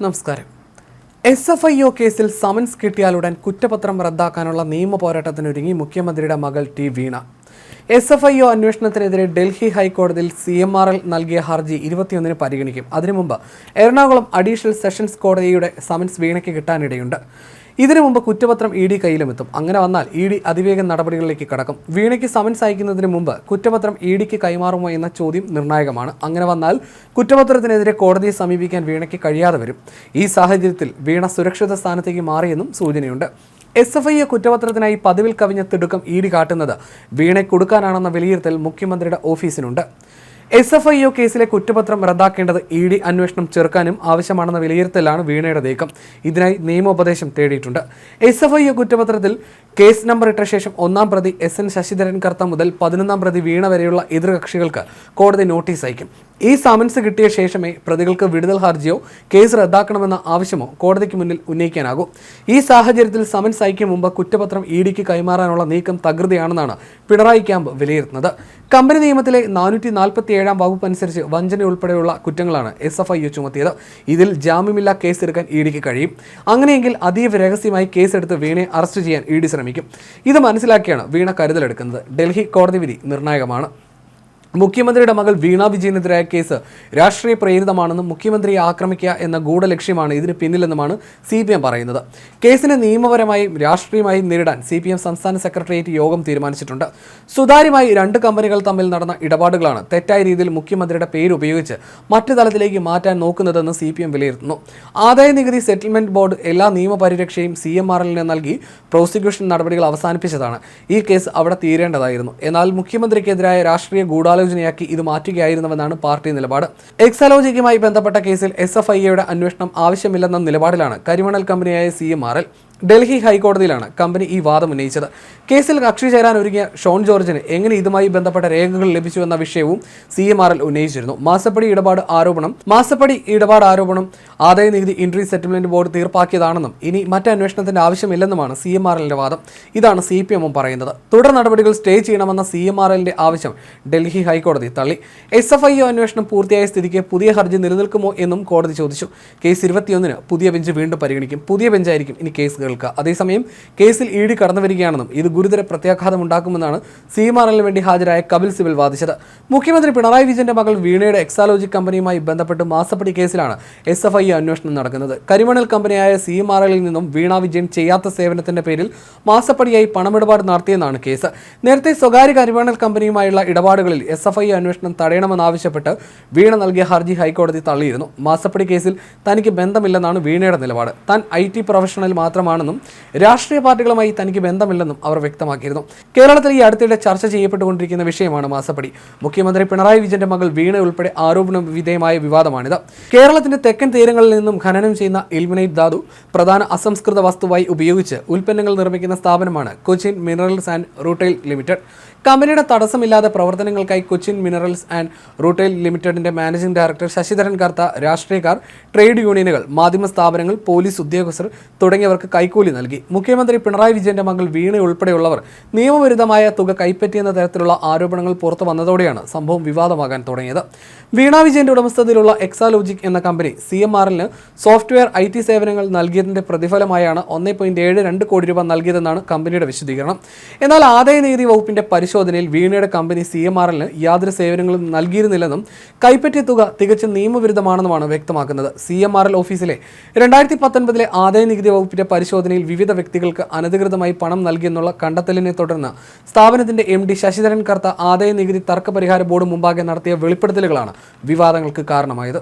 നമസ്കാരം. SFIO കേസിൽ summons കിട്ടിയാലുടൻ കുറ്റപത്രം റദ്ദാക്കാനുള്ള നിയമ പോരാട്ടത്തിനൊരുങ്ങി മുഖ്യമന്ത്രിയുടെ മകൾ ടി വീണ. SFIO അന്വേഷണത്തിനെതിരെ ഡൽഹി ഹൈക്കോടതിയിൽ CMRL നൽകിയ ഹർജി 21-ന് പരിഗണിക്കും. അതിനു മുമ്പ് എറണാകുളം അഡീഷണൽ സെഷൻസ് കോടതിയുടെ സമൻസ് വീണയ്ക്ക് കിട്ടാനിടയുണ്ട്. ഇതിനു മുമ്പ് കുറ്റപത്രം ED കയ്യിലുമെത്തും. അങ്ങനെ വന്നാൽ ED അതിവേഗം നടപടികളിലേക്ക് കടക്കും. വീണയ്ക്ക് സമൻസ് അയക്കുന്നതിന് മുമ്പ് കുറ്റപത്രം EDക്ക് കൈമാറുമോ എന്ന ചോദ്യം നിർണായകമാണ്. അങ്ങനെ വന്നാൽ കുറ്റപത്രത്തിനെതിരെ കോടതിയെ സമീപിക്കാൻ വീണയ്ക്ക് കഴിയാതെ വരും. ഈ സാഹചര്യത്തിൽ വീണ സുരക്ഷിത സ്ഥാനത്തേക്ക് മാറിയെന്നും സൂചനയുണ്ട്. SFIO കുറ്റപത്രത്തിനായി പതിവിൽ കവിഞ്ഞ തിടുക്കം ED കാട്ടുന്നത് വീണയെ കൊടുക്കാനാണെന്ന വിലയിരുത്തൽ മുഖ്യമന്ത്രിയുടെ ഓഫീസിനുണ്ട്. SFIO കേസിലെ കുറ്റപത്രം റദ്ദാക്കേണ്ടത് ED അന്വേഷണം ചെറുക്കാനും ആവശ്യമാണെന്ന വിലയിരുത്തലാണ് വീണയുടെ നീക്കം. ഇതിനായി നിയമോപദേശം തേടിയിട്ടുണ്ട്. SFIO കുറ്റപത്രത്തിൽ കേസ് നമ്പർ ഇട്ട ശേഷം 1-ാം പ്രതി SN ശശിധരൻ കർത്ത മുതൽ 11-ാം പ്രതി വീണ വരെയുള്ള എതിർകക്ഷികൾക്ക് കോടതി നോട്ടീസ് അയക്കും. ഈ സമൻസ് കിട്ടിയ ശേഷമേ പ്രതികൾക്ക് വിടുതൽ ഹർജിയോ കേസ് റദ്ദാക്കണമെന്ന ആവശ്യമോ കോടതിക്ക് മുന്നിൽ ഉന്നയിക്കാനാകൂ. ഈ സാഹചര്യത്തിൽ സമൻസ് അയക്കും മുമ്പ് കുറ്റപത്രം EDക്ക് കൈമാറാനുള്ള നീക്കം തകൃതിയാണെന്നാണ് പിണറായി ക്യാമ്പ് വിലയിരുത്തുന്നത്. കമ്പനി നിയമത്തിലെ 447-ാം വകുപ്പ് അനുസരിച്ച് വഞ്ചന ഉൾപ്പെടെയുള്ള കുറ്റങ്ങളാണ് SFIO ചുമത്തിയത്. ഇതിൽ ജാമ്യമില്ലാ കേസ് എടുക്കാൻ EDക്ക് കഴിയും. അങ്ങനെയെങ്കിൽ അതീവ രഹസ്യമായി കേസെടുത്ത് വീണയെ അറസ്റ്റ് ചെയ്യാൻ ED ശ്രമിക്കും. ഇത് മനസ്സിലാക്കിയാണ് വീണ കരുതലെടുക്കുന്നത്. ഡൽഹി കോടതി വിധി നിർണായകമാണ്. മുഖ്യമന്ത്രിയുടെ മകൾ വീണ വിജയനെതിരായ കേസ് രാഷ്ട്രീയ പ്രേരിതമാണെന്നും മുഖ്യമന്ത്രിയെ ആക്രമിക്കുക എന്ന ഗൂഢലക്ഷ്യമാണ് ഇതിന് പിന്നിലെന്നുമാണ് CPM പറയുന്നത്. കേസിനെ നിയമപരമായും രാഷ്ട്രീയമായും നേരിടാൻ CPM സംസ്ഥാന സെക്രട്ടേറിയറ്റ് യോഗം തീരുമാനിച്ചിട്ടുണ്ട്. സുതാര്യമായി 2 കമ്പനികൾ തമ്മിൽ നടന്ന ഇടപാടുകളാണ് തെറ്റായ രീതിയിൽ മുഖ്യമന്ത്രിയുടെ പേര് ഉപയോഗിച്ച് മറ്റു തലത്തിലേക്ക് മാറ്റാൻ നോക്കുന്നതെന്ന് CPM വിലയിരുത്തുന്നു. ആദായ നികുതി സെറ്റിൽമെന്റ് ബോർഡ് എല്ലാ നിയമപരിരക്ഷയും CMRLന് നൽകി പ്രോസിക്യൂഷൻ നടപടികൾ അവസാനിപ്പിച്ചതാണ്. ഈ കേസ് അവിടെ തീരേണ്ടതായിരുന്നു. എന്നാൽ മുഖ്യമന്ത്രിക്കെതിരായ രാഷ്ട്രീയ ഗൂഢാലോചനയാക്കി ഇത് മാറ്റുകയായിരുന്നുവെന്നാണ് പാർട്ടി നിലപാട്. എക്സാലോജിക്കുമായി ബന്ധപ്പെട്ട കേസിൽ SFIOയുടെ അന്വേഷണം ആവശ്യമില്ലെന്ന നിലപാടിലാണ് കരിമണൽ കമ്പനിയായ CMRL. ഡൽഹി ഹൈക്കോടതിയിലാണ് കമ്പനി ഈ വാദം ഉന്നയിച്ചത്. കേസിൽ കക്ഷി ചേരാൻ ഒരുങ്ങിയ ഷോൺ ജോർജിന് എങ്ങനെ ഇതുമായി ബന്ധപ്പെട്ട രേഖകൾ ലഭിച്ചു എന്ന വിഷയവും CMRL ഉന്നയിച്ചിരുന്നു. മാസപ്പടി ഇടപാട് ആരോപണം ആദായ നികുതി ഇൻട്രി സെറ്റിൽമെന്റ് ബോർഡ് തീർപ്പാക്കിയതാണെന്നും ഇനി മറ്റ് അന്വേഷണത്തിന്റെ ആവശ്യമില്ലെന്നുമാണ് CMRLന്റെ വാദം. ഇതാണ് CPM പറയുന്നത്. തുടർ നടപടികൾ സ്റ്റേ ചെയ്യണമെന്ന CMRLന്റെ ആവശ്യം ഡൽഹി ഹൈക്കോടതി തള്ളി. SFIO അന്വേഷണം പൂർത്തിയായ സ്ഥിതിക്ക് പുതിയ ഹർജി നിലനിൽക്കുമോ എന്നും കോടതി ചോദിച്ചു. കേസ് 21-ന് പുതിയ ബെഞ്ച് വീണ്ടും പരിഗണിക്കും. പുതിയ ബെഞ്ചായിരിക്കും ഇനി കേസ്. അതേസമയം കേസിൽ ED കടന്നു വരികയാണെന്നും ഇത് ഗുരുതര പ്രത്യാഘാതമുണ്ടാക്കുമെന്നാണ് CMRLന് വേണ്ടി ഹാജരായ കപിൽ സിബൽ വാദിച്ചത്. മുഖ്യമന്ത്രി പിണറായി വിജയന്റെ മകൾ വീണയുടെ എക്സാലോജിക് കമ്പനിയുമായി ബന്ധപ്പെട്ട് മാസപ്പടി കേസിലാണ് SFIO അന്വേഷണം നടക്കുന്നത്. കരിമണൽ കമ്പനിയായ CMRLിൽ നിന്നും വീണ വിജയൻ ചെയ്യാത്ത സേവനത്തിന്റെ പേരിൽ മാസപ്പടിയായി പണമിടപാട് നടത്തിയെന്നാണ് കേസ്. നേരത്തെ സ്വകാര്യ കരിമണൽ കമ്പനിയുമായുള്ള ഇടപാടുകളിൽ SFIO അന്വേഷണം തടയണമെന്നാവശ്യപ്പെട്ട് വീണ നൽകിയ ഹർജി ഹൈക്കോടതി തള്ളിയിരുന്നു. മാസപ്പടി കേസിൽ തനിക്ക് ബന്ധമില്ലെന്നാണ് വീണയുടെ നിലപാട്. താൻ IT പ്രൊഫഷണൽ മാത്രമാണ് രാഷ്ട്രീയ പാർട്ടികളുമായി തനിക്ക് ബന്ധമില്ലെന്നും അവർ വ്യക്തമാക്കിയിരുന്നു. കേരളത്തിൽ ഈ അടുത്തിടെ ചർച്ച ചെയ്യപ്പെട്ടുകൊണ്ടിരിക്കുന്ന വിഷയമാണ് മാസപ്പടി. മുഖ്യമന്ത്രി പിണറായി വിജയന്റെ മകൾ വീണ ഉൾപ്പെടെ ആരോപണ വിധേയമായ വിവാദമാണിത്. കേരളത്തിന്റെ തെക്കൻ തീരങ്ങളിൽ നിന്നും ഖനനം ചെയ്യുന്ന ഇൽമനൈറ്റ് ധാതു പ്രധാന അസംസ്കൃത വസ്തുവായി ഉപയോഗിച്ച് ഉൽപ്പന്നങ്ങൾ നിർമ്മിക്കുന്ന സ്ഥാപനമാണ് Cochin minerals and rutile limited. കമ്പനിയുടെ തടസ്സമില്ലാതെ പ്രവർത്തനങ്ങൾക്കായി കൊച്ചിൻ മിനറൽസ് ആൻഡ് റൂട്ടെയിൽ ലിമിറ്റഡിന്റെ മാനേജിംഗ് ഡയറക്ടർ ശശിധരൻ കർത്ത, രാഷ്ട്രീയക്കാർ, ട്രേഡ് യൂണിയനുകൾ, മാധ്യമ സ്ഥാപനങ്ങൾ, പോലീസ് ഉദ്യോഗസ്ഥർ തുടങ്ങിയവർക്ക് കൈക്കൂലി നൽകി. മുഖ്യമന്ത്രി പിണറായി വിജയന്റെ മകൾ വീണ ഉൾപ്പെടെയുള്ളവർ നിയമവിരുദ്ധമായ തുക കൈപ്പറ്റിയെന്ന തരത്തിലുള്ള ആരോപണങ്ങൾ പുറത്തു വന്നതോടെയാണ് സംഭവം വിവാദമാകാൻ തുടങ്ങിയത്. വീണ വിജയന്റെ ഉടമസ്ഥതയിലുള്ള എക്സാലോജിക് എന്ന കമ്പനി CMRLന് സോഫ്റ്റ്വെയർ IT സേവനങ്ങൾ നൽകിയതിന്റെ പ്രതിഫലമായാണ് 1.72 കോടി രൂപ നൽകിയതെന്നാണ് കമ്പനിയുടെ വിശദീകരണം. എന്നാൽ ആദായ നികുതി വകുപ്പിന്റെ പരിശോധനയിൽ വീണയുടെ കമ്പനി CMRLന് യാതൊരു സേവനങ്ങളും നൽകിയിരുന്നില്ലെന്നും കൈപ്പറ്റിയ തുക തികച്ചും നിയമവിരുദ്ധമാണെന്നുമാണ് വ്യക്തമാക്കുന്നത്. CMRL ഓഫീസിലെ 2019-ലെ ആദായ നികുതി വകുപ്പിന്റെ പരിശോധനയിൽ വിവിധ വ്യക്തികൾക്ക് അനധികൃതമായി പണം നൽകിയെന്നുള്ള കണ്ടെത്തലിനെ തുടർന്ന് സ്ഥാപനത്തിന്റെ MD ശശിധരൻ കർത്ത ആദായ നികുതി തർക്ക പരിഹാര ബോർഡ് മുമ്പാകെ നടത്തിയ വെളിപ്പെടുത്തലുകളാണ് വിവാദങ്ങൾക്ക് കാരണമായത്.